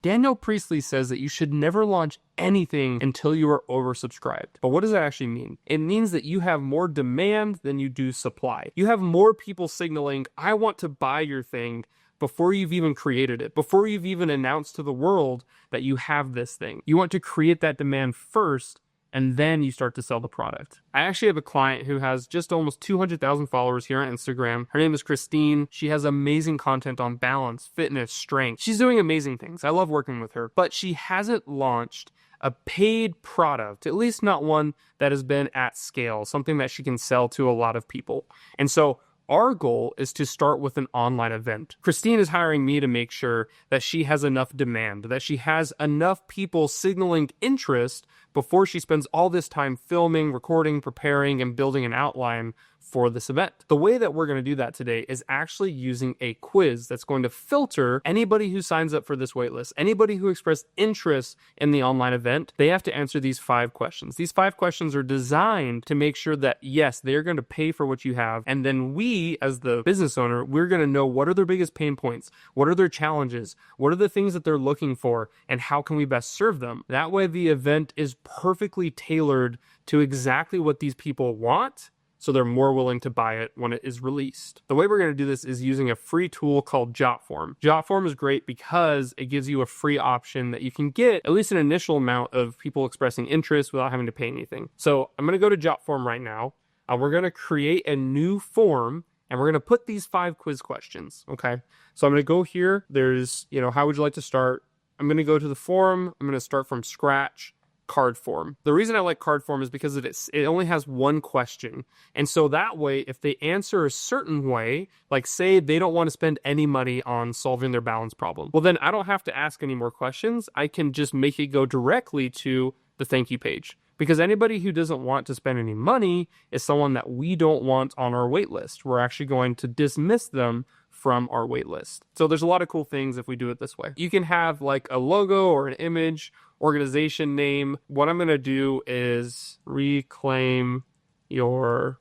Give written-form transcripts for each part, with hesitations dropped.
Daniel Priestley says that you should never launch anything until you are oversubscribed. But what does that actually mean? It means that you have more demand than you do supply. You have more people signaling, I want to buy your thing, before you've even created it, before you've even announced to the world that you have this thing. You want to create that demand first, and then you start to sell the product. I actually have a client who has just almost 200,000 followers here on Instagram. Her name is Christine. She has amazing content on balance, fitness, strength. She's doing amazing things. I love working with her, but she hasn't launched a paid product, at least not one that has been at scale, something that she can sell to a lot of people. And so our goal is to start with an online event. Christine is hiring me to make sure that she has enough demand, that she has enough people signaling interest before she spends all this time filming, recording, preparing, and building an outline for this event. The way that we're going to do that today is actually using a quiz that's going to filter anybody who signs up for this waitlist, anybody who expressed interest in the online event. They have to answer these 5 questions. These 5 questions are designed to make sure that, yes, they're going to pay for what you have. And then we, as the business owner, we're going to know what are their biggest pain points, what are their challenges, what are the things that they're looking for, and how can we best serve them. That way the event is perfectly tailored to exactly what these people want, so they're more willing to buy it when it is released. The way we're going to do this is using a free tool called JotForm. JotForm is great because it gives you a free option that you can get at least an initial amount of people expressing interest without having to pay anything. So I'm going to go to JotForm right now. We're going to create a new form, and we're going to put these 5 quiz questions, okay? So I'm going to go here. There's, how would you like to start? I'm going to go to the form. I'm going to start from scratch. Card form. The reason I like card form is because it only has one question. And so that way, if they answer a certain way, like say they don't want to spend any money on solving their balance problem, well then I don't have to ask any more questions. I can just make it go directly to the thank you page. Because anybody who doesn't want to spend any money is someone that we don't want on our wait list. We're actually going to dismiss them from our wait list. So there's a lot of cool things if we do it this way. You can have like a logo or an image, organization name. What I'm going to do is reclaim your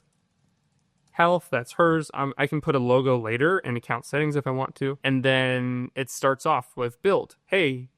health. That's hers. I can put a logo later in account settings if I want to. And then it starts off with build. Hey,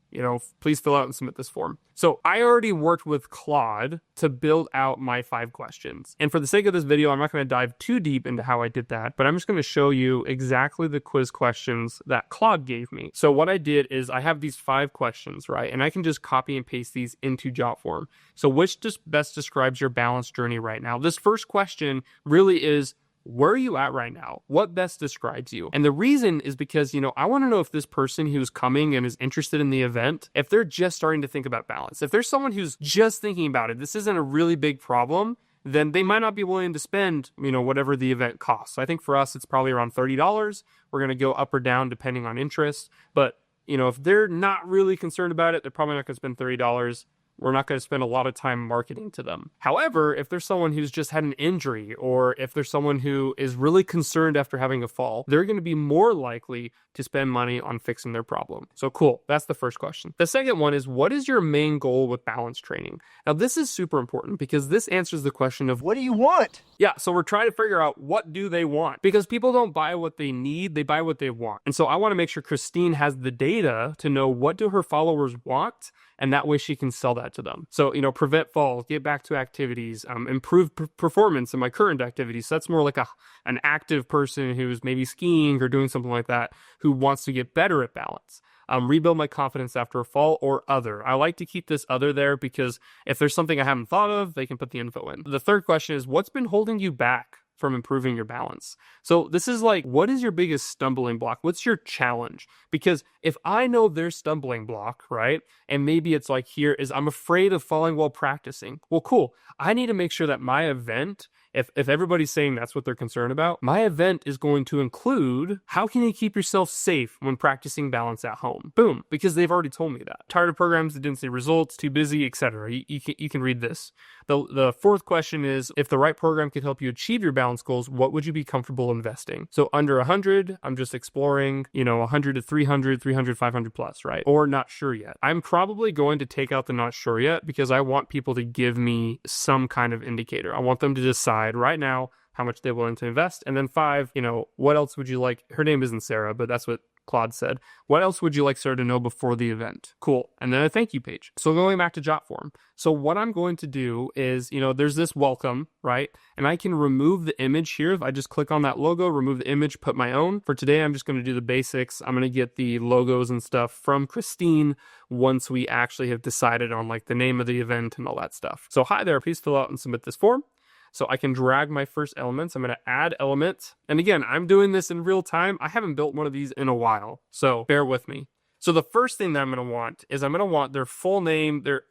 please fill out and submit this form. So I already worked with Claude to build out my 5 questions. And for the sake of this video, I'm not going to dive too deep into how I did that, but I'm just going to show you exactly the quiz questions that Claude gave me. So what I did is I have these 5 questions, right? And I can just copy and paste these into JotForm. So which just best describes your balance journey right now? This first question really is, where are you at right now? What best describes you? And the reason is because, I want to know if this person who's coming and is interested in the event, if they're just starting to think about balance. If there's someone who's just thinking about it, this isn't a really big problem, then they might not be willing to spend, whatever the event costs. I think for us, it's probably around $30. We're going to go up or down depending on interest. But, if they're not really concerned about it, they're probably not going to spend $30. We're not going to spend a lot of time marketing to them. However, if there's someone who's just had an injury, or if there's someone who is really concerned after having a fall, they're going to be more likely to spend money on fixing their problem. So cool, that's the first question. The second one is, what is your main goal with balance training? Now this is super important because this answers the question of, what do you want? Yeah, so we're trying to figure out what do they want, because people don't buy what they need, they buy what they want. And so I want to make sure Christine has the data to know what do her followers want, and that way she can sell that to them. So, prevent falls, get back to activities, improve performance in my current activities. So that's more like an active person who's maybe skiing or doing something like that, who wants to get better at balance. Rebuild my confidence after a fall, or other. I like to keep this other there because if there's something I haven't thought of, they can put the info in. The third question is, what's been holding you back from improving your balance? So this is like, what is your biggest stumbling block? What's your challenge? Because if I know their stumbling block, right, and maybe it's like, here is, I'm afraid of falling while practicing. Well, cool. I need to make sure that my event, if everybody's saying that's what they're concerned about, my event is going to include, how can you keep yourself safe when practicing balance at home? Boom, because they've already told me that. Tired of programs that didn't see results, too busy, etc. You can read this. The fourth question is, if the right program could help you achieve your balance goals, what would you be comfortable investing? So under 100, I'm just exploring, 100 to 300, 300, 500 plus, right? Or not sure yet. I'm probably going to take out the not sure yet because I want people to give me some kind of indicator. I want them to decide right now how much they're willing to invest. And then 5, what else would you like? Her name isn't Sarah, but that's what Claude said. What else would you like Sarah to know before the event? Cool. And then a thank you page. So going back to JotForm. So what I'm going to do is, there's this welcome, right? And I can remove the image here. If I just click on that logo, remove the image, put my own. For today, I'm just going to do the basics. I'm going to get the logos and stuff from Christine once we actually have decided on like the name of the event and all that stuff. So hi there, please fill out and submit this form. So I can drag my first elements. I'm going to add element. And again, I'm doing this in real time. I haven't built one of these in a while, so bear with me. So the first thing that I'm going to want is I'm going to want their full name, their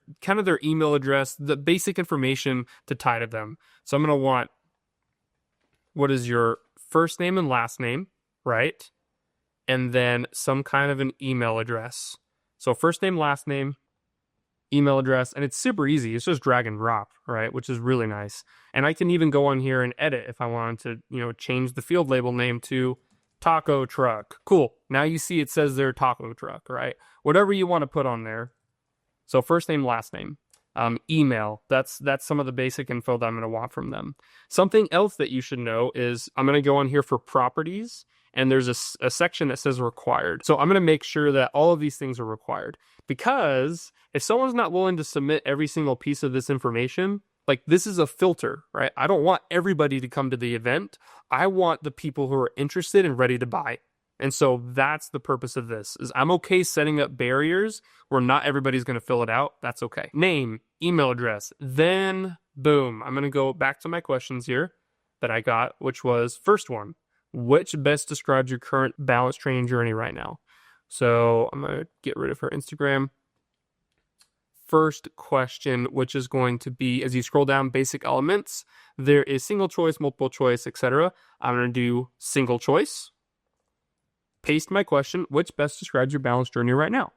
email address, the basic information to tie to them. So I'm going to want, what is your first name and last name, right? And then some kind of an email address. So first name, last name, email address, and it's super easy. It's just drag and drop, right? Which is really nice. And I can even go on here and edit if I wanted to, change the field label name to taco truck. Cool. Now you see it says their taco truck, right? Whatever you want to put on there. So first name, last name, email. That's some of the basic info that I'm going to want from them. Something else that you should know is I'm going to go on here for properties, and there's a section that says required. So I'm going to make sure that all of these things are required, because if someone's not willing to submit every single piece of this information, like this is a filter, right? I don't want everybody to come to the event. I want the people who are interested and ready to buy. And so that's the purpose of this, is I'm okay setting up barriers where not everybody's going to fill it out. That's okay. Name, email address, then boom. I'm going to go back to my questions here that I got, which was first one. Which best describes your current balance training journey right now? So I'm going to get rid of her Instagram. First question, which is going to be, as you scroll down, basic elements, there is single choice, multiple choice, etc. I'm going to do single choice. Paste my question, which best describes your balance journey right now?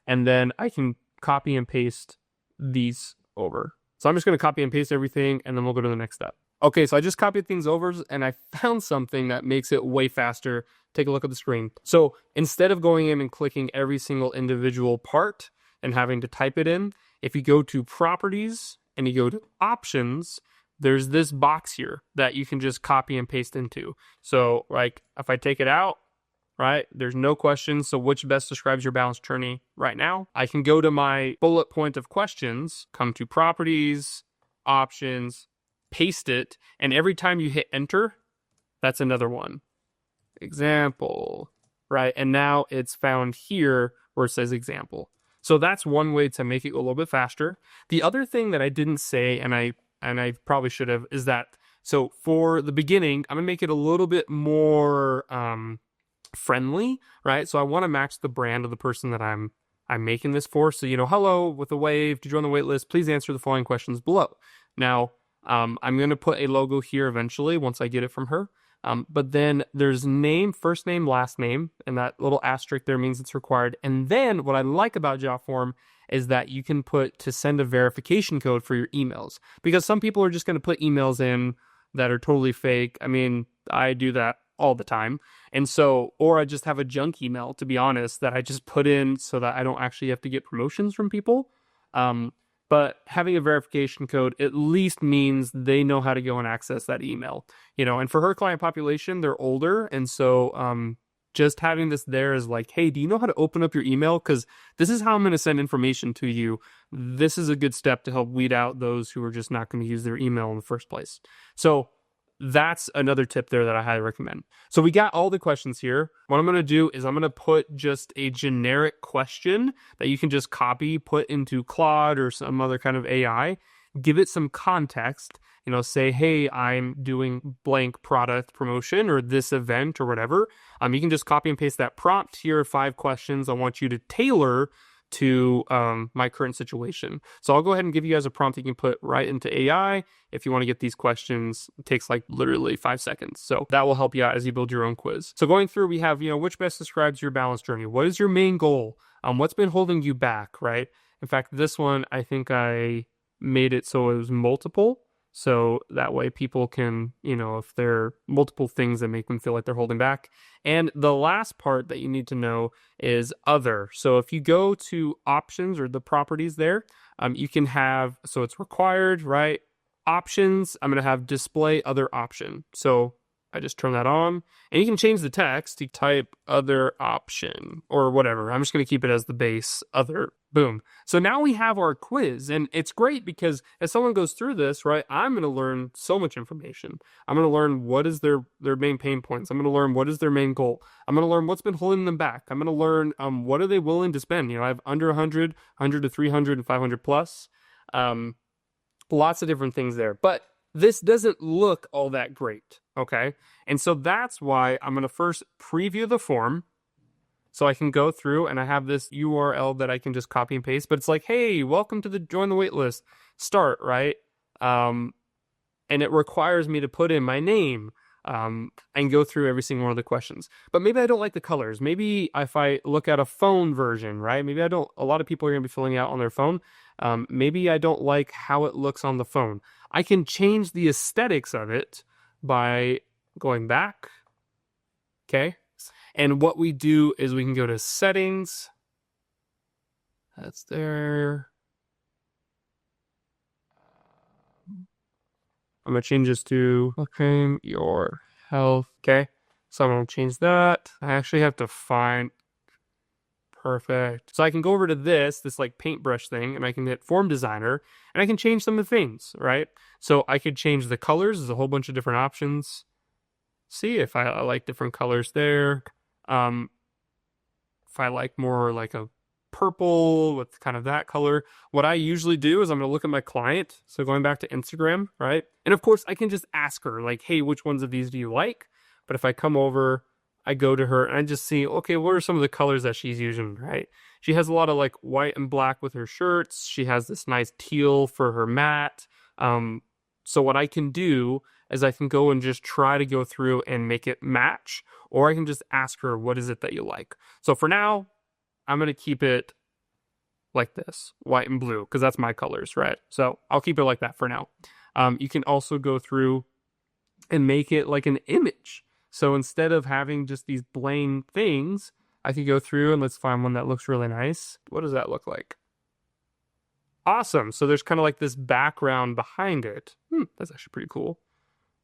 And then I can copy and paste these over. So I'm just going to copy and paste everything, and then we'll go to the next step. Okay, so I just copied things over, and I found something that makes it way faster. Take a look at the screen. So instead of going in and clicking every single individual part and having to type it in, if you go to properties and you go to options, there's this box here that you can just copy and paste into. So like if I take it out, right, there's no questions. So which best describes your balance journey right now? I can go to my bullet point of questions, come to properties, options, paste it, and every time you hit enter, that's another one. Example, right? And now it's found here where it says example. So that's one way to make it a little bit faster. The other thing that I didn't say, and I probably should have, is that, so for the beginning, I'm gonna make it a little bit more friendly, right? So I want to match the brand of the person that I'm making this for. So, hello, with a wave, to join the wait list, please answer the following questions below. Now, I'm going to put a logo here eventually once I get it from her. But then there's name, first name, last name, and that little asterisk there means it's required. And then what I like about JotForm is that you can put to send a verification code for your emails, because some people are just going to put emails in that are totally fake. I mean, I do that all the time. And so, or I just have a junk email, to be honest, that I just put in so that I don't actually have to get promotions from people. But having a verification code at least means they know how to go and access that email, and for her client population, they're older. And so just having this there is like, hey, do you know how to open up your email? Because this is how I'm going to send information to you. This is a good step to help weed out those who are just not going to use their email in the first place. So that's another tip there that I highly recommend. So we got all the questions here. What I'm going to do is I'm going to put just a generic question that you can just copy, put into Claude or some other kind of AI, give it some context, say, hey, I'm doing blank product promotion or this event or whatever. You can just copy and paste that prompt. Here are 5 questions I want you to tailor to my current situation. So I'll go ahead and give you guys a prompt you can put right into AI. If you want to get these questions, it takes like literally 5 seconds. So that will help you out as you build your own quiz. So going through, we have, which best describes your balance journey? What is your main goal? What's been holding you back, right? In fact, this one, I think I made it so it was multiple. So that way people can, if there are multiple things that make them feel like they're holding back. And the last part that you need to know is other. So if you go to options or the properties there, you can have, so it's required, right? Options, I'm going to have display other option. So I just turn that on, and you can change the text to type other option or whatever. I'm just going to keep it as the base other. Boom. So now we have our quiz, and it's great because as someone goes through this, right, I'm going to learn so much information. I'm going to learn what is their main pain points. I'm going to learn what is their main goal. I'm going to learn what's been holding them back. I'm going to learn what are they willing to spend. You know, I have under 100, 100 to 300, and 500 plus. Lots of different things there, but this doesn't look all that great, okay? And so that's why I'm going to first preview the form so I can go through, and I have this URL that I can just copy and paste, but it's like, hey, welcome to the join the waitlist, start, right? And it requires me to put in my name and go through every single one of the questions. But maybe I don't like the colors. Maybe if I look at a phone version, right? Maybe I don't, a lot of people are going to be filling out on their phone. Maybe I don't like how it looks on the phone. I can change the aesthetics of it by going back, okay? And what we do is we can go to settings. That's there. I'm going to change this to claim your health. Okay. So I'm going to change that. I actually have to find. Perfect. So I can go over to this like paintbrush thing, and I can hit form designer, and I can change some of the things, right? So I could change the colors. There's a whole bunch of different options. See if I like different colors there. If I like more like a purple with kind of that color, what I usually do is I'm going to look at my client. So going back to Instagram, right? And of course I can just ask her like, hey, which ones of these do you like? But if I come over, I go to her and I just see, okay, what are some of the colors that she's using, right? She has a lot of like white and black with her shirts. She has this nice teal for her mat. So what I can do is I can go and just try to go through and make it match, or I can just ask her, what is it that you like? So for now, I'm going to keep it like this, white and blue, because that's my colors, right? So I'll keep it like that for now. You can also go through and make it like an image. So instead of having just these plain things, I could go through and let's find one that looks really nice. What does that look like? Awesome. So there's kind of like this background behind it. That's actually pretty cool.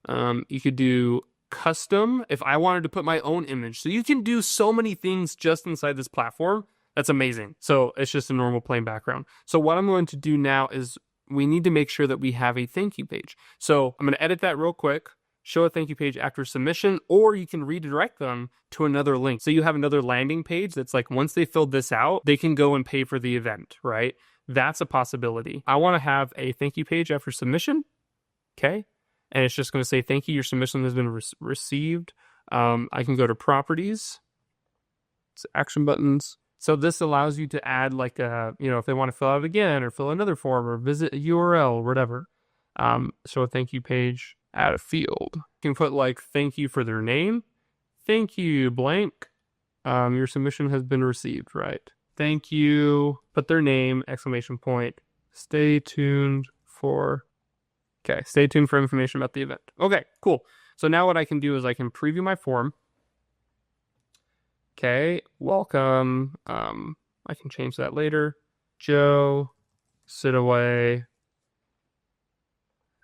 You could do custom if I wanted to put my own image. So you can do so many things just inside this platform. That's amazing. So it's just a normal plain background. So what I'm going to do now is we need to make sure that we have a thank you page. So I'm going to edit that real quick, show a thank you page after submission, or you can redirect them to another link. So you have another landing page that's like, once they filled this out, they can go and pay for the event, right? That's a possibility. I want to have a thank you page after submission. Okay. And it's just going to say, thank you, your submission has been received. I can go to properties, it's action buttons. So this allows you to add like a, if they want to fill out again or fill another form or visit a URL or whatever. Show a thank you page, add a field. You can put like, thank you for their name. Thank you, blank. Your submission has been received, right? Thank you. Put their name, exclamation point. Stay tuned for information about the event. Okay, cool. So now what I can do is I can preview my form. Okay, welcome. I can change that later. Joe.Siddoway.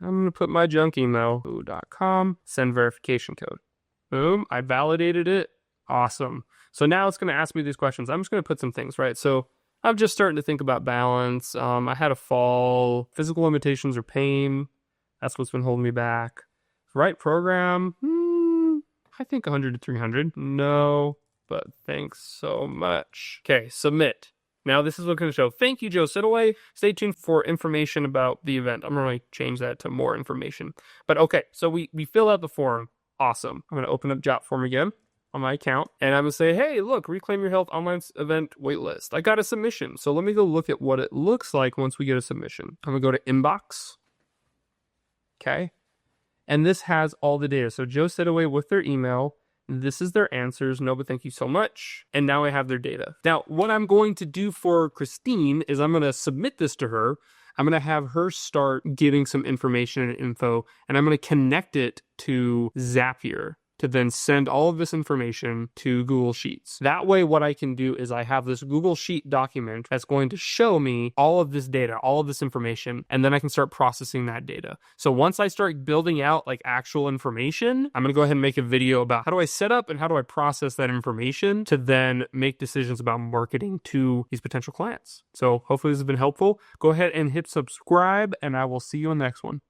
I'm going to put my junk email, .com, send verification code. Boom, I validated it. Awesome. So now it's going to ask me these questions. I'm just going to put some things, right? So I'm just starting to think about balance. I had a fall, physical limitations or pain. That's what's been holding me back. Right program? I think 100 to 300. No, but thanks so much. Okay, submit. Now this is what's going to show. Thank you, Joe.Siddoway. Stay tuned for information about the event. I'm going to change that to more information. But okay, so we fill out the form. Awesome. I'm going to open up JotForm again on my account. And I'm going to say, hey, look, Reclaim Your Health online event waitlist. I got a submission. So let me go look at what it looks like once we get a submission. I'm going to go to inbox. Okay. And this has all the data. So Joe.Siddoway with their email. This is their answers. No, but thank you so much. And now I have their data. Now, what I'm going to do for Christine is I'm going to submit this to her. I'm going to have her start getting some information and info, and I'm going to connect it to Zapier. to then send all of this information to Google Sheets. That way, what I can do is I have this Google Sheet document that's going to show me all of this data, all of this information, and then I can start processing that data. So once I start building out like actual information, I'm going to go ahead and make a video about how do I set up and how do I process that information to then make decisions about marketing to these potential clients. So hopefully this has been helpful. Go ahead and hit subscribe, and I will see you in the next one.